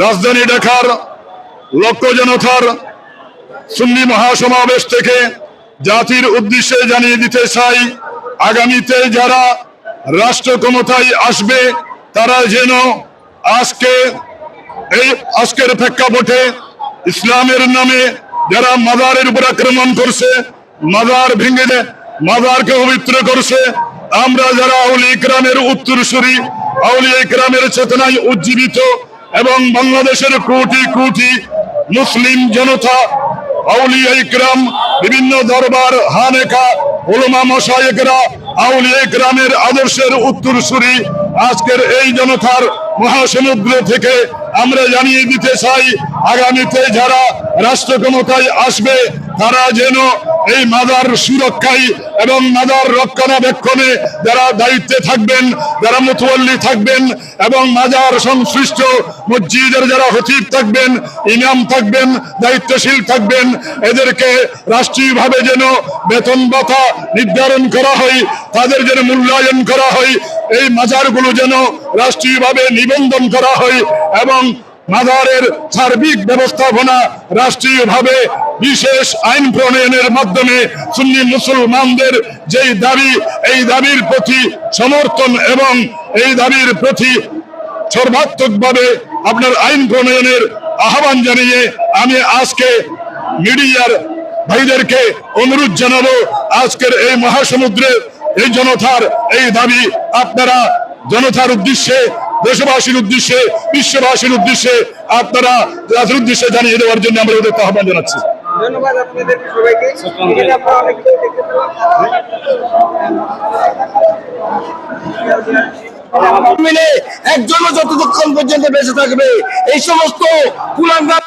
রাজধানী ঢাকার লক্ষ জনতার সুন্নি মহাসমাবেশ থেকে জাতির উদ্দেশ্যে জানিয়ে দিতে চাই, আগামীতে যারা রাষ্ট্র ক্ষমতায় আসবে তারা যেন আজকের প্রেক্ষাপটে ইসলামের নামে যারা মাজারের উপর আক্রমণ করছে, মাজার ভেঙে মাজারকে পবিত্র করছে, আমরা যারা আউলিয়া ইকরামের উত্তরসূরি, আউলিয়া ইকরামের চেতনায় উজ্জীবিত এবং বাংলাদেশের কোটি কোটি মুসলিম জনতা আউলিয়া ইকরাম, বিভিন্ন দরবার হানেকা উলামা মাশায়েখরা আউলিয়া ইকরামের আদর্শের উত্তরসূরি, আজকের এই জনতার মহাসমুদ্র থেকে আমরা জানিয়ে দিতে চাই, আগামীতে যারা রাষ্ট্র ক্ষমতায় আসবে তারা যেন এই মাজার সুরক্ষায় এবং মাজার রক্ষণাবেক্ষণে যারা দায়িত্বে থাকবেন, যারা মুতওয়াল্লি থাকবেন এবং মাজার সংশ্লিষ্ট মসজিদের যারা খতিব থাকবেন, ইমাম থাকবেন, দায়িত্বশীল থাকবেন, এদেরকে রাষ্ট্রীয়ভাবে যেন বেতন ভাতা নির্ধারণ করা হয়, তাদের যেন মূল্যায়ন করা হয়, এই মাজারগুলো যেন রাষ্ট্রীয়ভাবে নিবন্ধন করা হয় এবং মাজারের সার্বিক ব্যবস্থাপনা রাষ্ট্রীয়ভাবে বিশেষ আইন প্রণয়নের মাধ্যমে সুন্নি মুসলমানদের যেই দাবি, এই দাবির প্রতি সমর্থন এবং এই দাবির প্রতি সর্বাত্মকভাবে আপনার আইন প্রণয়নের আহ্বান জানিয়ে আমি আজকে মিডিয়ার ভাইদেরকে অনুরোধ জানাবো, আজকের এই মহাসমুদ্রের এই জনতার এই দাবি আপনারা জনতার উদ্দেশ্যে, দেশবাসীর উদ্দেশ্যে, বিশ্ববাসীর উদ্দেশ্যে আপনারা জাতির উদ্দেশ্যে জানিয়ে দেওয়ার জন্য আমরা ওদের আহ্বান জানাচ্ছি। ধন্যবাদ আপনাদের সবাইকে। মিলে একজনও যতক্ষণ পর্যন্ত বেঁচে থাকবে এই সমস্ত কুলাঙ্গার